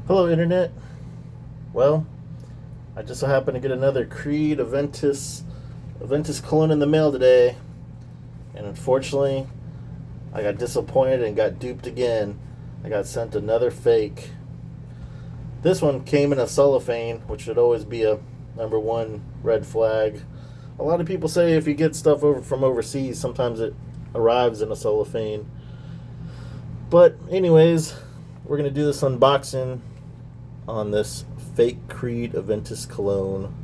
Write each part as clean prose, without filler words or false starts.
Hello, Internet. Well, I just so happened to get another Creed Aventus Cologne in the mail today, and unfortunately, I got disappointed and got duped again. I got sent another fake. This one came in a cellophane, which should always be a number one red flag. A lot of people say if you get stuff over from overseas, sometimes it arrives in a cellophane. But anyways, we're gonna do this unboxing on this fake Creed Aventus Cologne.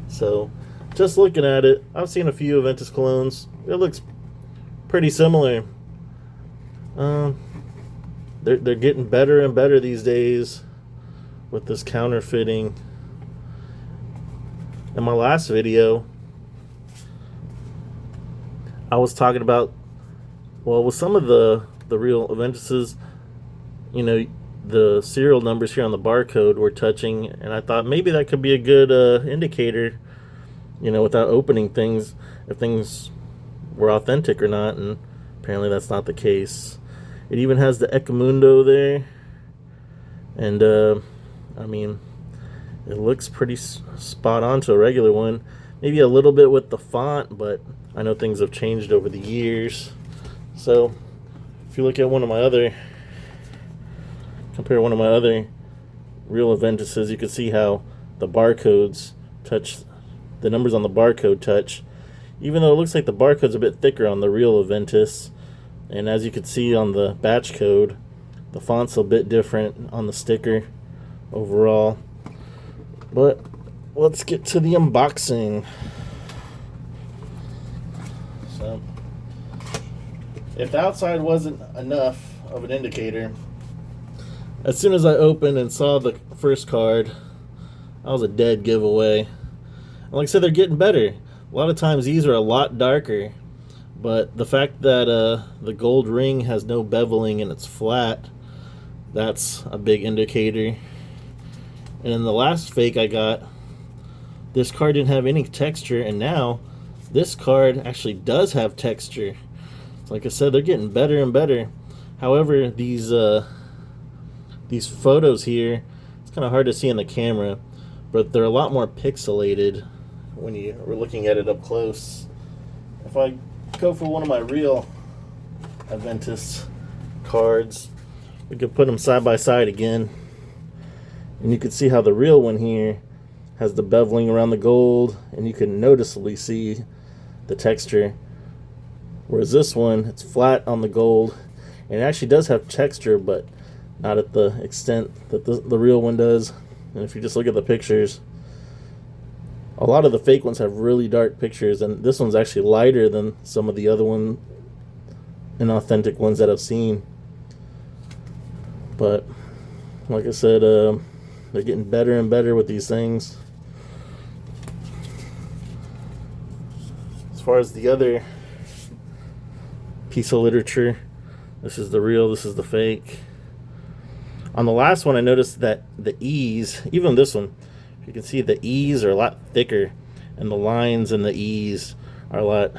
So, just looking at it, I've seen a few Aventus Colognes. It looks pretty similar. They're getting better and better these days with this counterfeiting. In my last video, I was talking about, well, with some of the real Aventuses, you know, the serial numbers here on the barcode were touching, and I thought maybe that could be a good indicator, you know, without opening things, if things were authentic or not, and apparently that's not the case. It even has the Ecomundo there, and I mean, it looks pretty spot on to a regular one. Maybe a little bit with the font, but I know things have changed over the years. So if you look at compare one of my other real Aventuses, you can see how the barcodes touch, the numbers on the barcode touch, even though it looks like the barcode's a bit thicker on the real Aventus. And as you can see on the batch code, the font's a bit different on the sticker overall. But let's get to the unboxing. So, if the outside wasn't enough of an indicator, as soon as I opened and saw the first card, that was a dead giveaway. And like I said, they're getting better. A lot of times these are a lot darker, but the fact that the gold ring has no beveling and it's flat, that's a big indicator. And in the last fake I got, this card didn't have any texture, and now this card actually does have texture. So like I said, they're getting better and better. However, these photos here, it's kind of hard to see in the camera, but they're a lot more pixelated when you are looking at it up close. If I go for one of my real Aventus cards, we could put them side by side again, and you can see how the real one here has the beveling around the gold, and you can noticeably see the texture, whereas this one, it's flat on the gold, and it actually does have texture, but not at the extent that the real one does. And if you just look at the pictures, a lot of the fake ones have really dark pictures, and this one's actually lighter than some of the other inauthentic ones that I've seen. But like I said, they're getting better and better with these things. As far as the other piece of literature, this is the real, this is the fake. On the last one, I noticed that the E's, even this one, you can see the E's are a lot thicker, and the lines in the E's are a lot,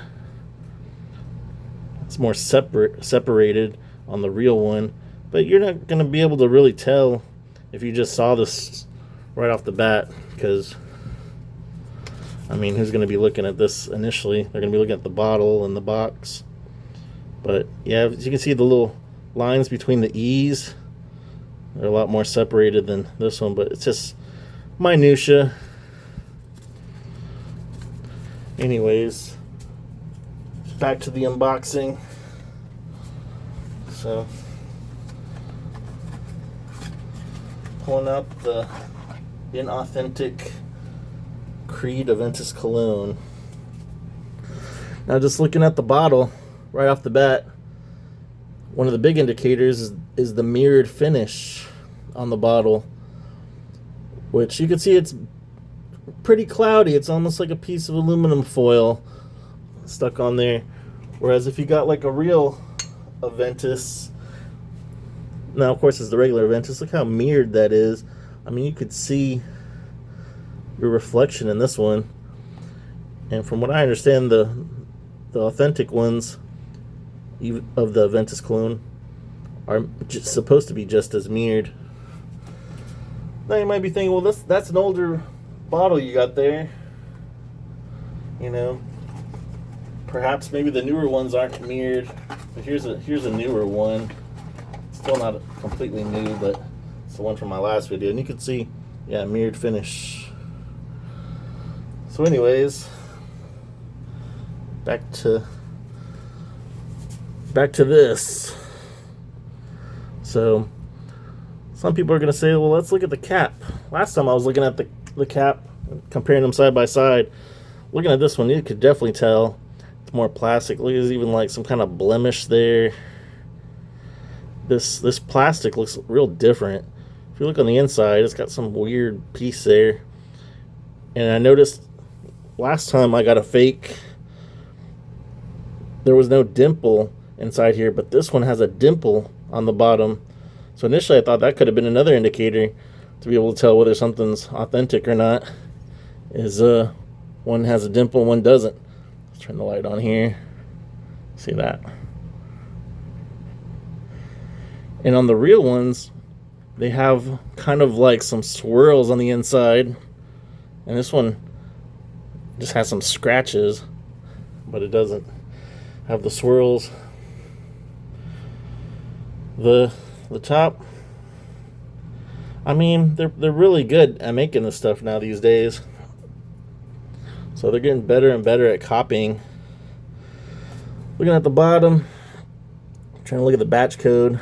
it's more separated on the real one. But you're not going to be able to really tell if you just saw this right off the bat, because, I mean, who's going to be looking at this initially? They're going to be looking at the bottle and the box. But yeah, as you can see, the little lines between the E's, they're a lot more separated than this one, but it's just minutia. Anyways, back to the unboxing. So, pulling out the inauthentic Creed Aventus Cologne. Now, just looking at the bottle right off the bat, one of the big indicators is the mirrored finish on the bottle, which you can see it's pretty cloudy. It's almost like a piece of aluminum foil stuck on there. Whereas if you got like a real Aventus, now of course it's the regular Aventus, look how mirrored that is. I mean, you could see your reflection in this one. And from what I understand, the authentic ones of the Aventus Cologne are supposed to be just as mirrored. Now you might be thinking, well, that's an older bottle you got there. You know, perhaps maybe the newer ones aren't mirrored. But here's a newer one. Still not completely new, but it's the one from my last video, and you can see, yeah, mirrored finish. So, anyways, back to this. So, some people are going to say, well, let's look at the cap. Last time I was looking at the cap, comparing them side by side. Looking at this one, you could definitely tell it's more plastic. Look, there's even like some kind of blemish there. This plastic looks real different. If you look on the inside, it's got some weird piece there. And I noticed last time I got a fake, there was no dimple inside here, but this one has a dimple on the bottom. So initially I thought that could have been another indicator to be able to tell whether something's authentic or not. Is one has a dimple, one doesn't. Let's turn the light on here. See that? And on the real ones, they have kind of like some swirls on the inside. And this one just has some scratches, but it doesn't have the swirls. The top, I mean, they're really good at making this stuff now these days. So they're getting better and better at copying. Looking at the bottom, trying to look at the batch code.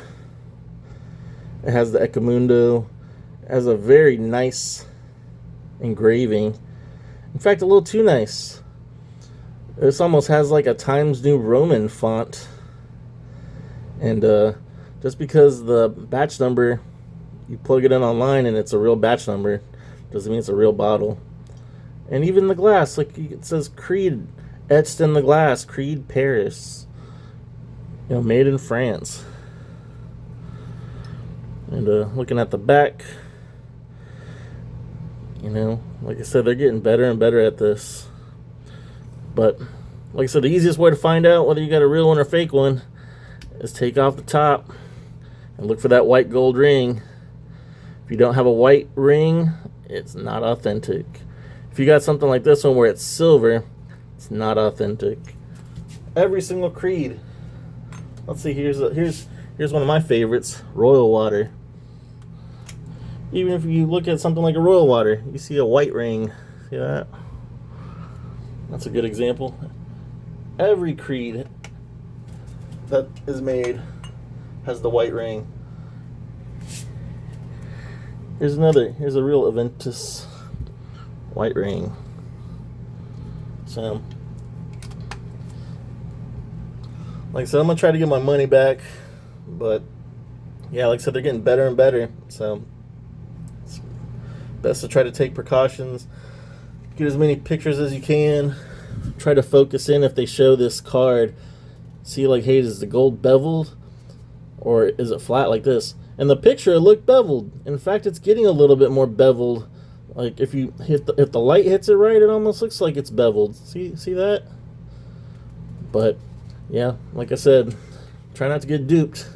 It has the Ecomundo. It has a very nice engraving. In fact, a little too nice. This almost has like a Times New Roman font. And just because the batch number, you plug it in online and it's a real batch number, doesn't mean it's a real bottle. And even the glass, like it says Creed etched in the glass, Creed Paris. You know, made in France. And looking at the back, you know, like I said, they're getting better and better at this. But like I said, the easiest way to find out whether you got a real one or fake one is take off the top and look for that white gold ring. If you don't have a white ring, it's not authentic. If you got something like this one where it's silver, it's not authentic. Every single Creed. Let's see, here's one of my favorites, Royal Water. Even if you look at something like a Royal Water, you see a white ring. See that? That's a good example. Every Creed that is made has the white ring. Here's a real Aventus white ring. So, like I said, I'm going to try to get my money back. But, yeah, like I said, they're getting better and better. So, it's best to try to take precautions. Get as many pictures as you can. Try to focus in if they show this card. See, like, hey, is the gold beveled? Or is it flat like this? In the picture, it looked beveled. In fact, it's getting a little bit more beveled. Like, if the light hits it right, it almost looks like it's beveled. See that? But, yeah, like I said, try not to get duped.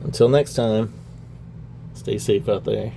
Until next time, stay safe out there.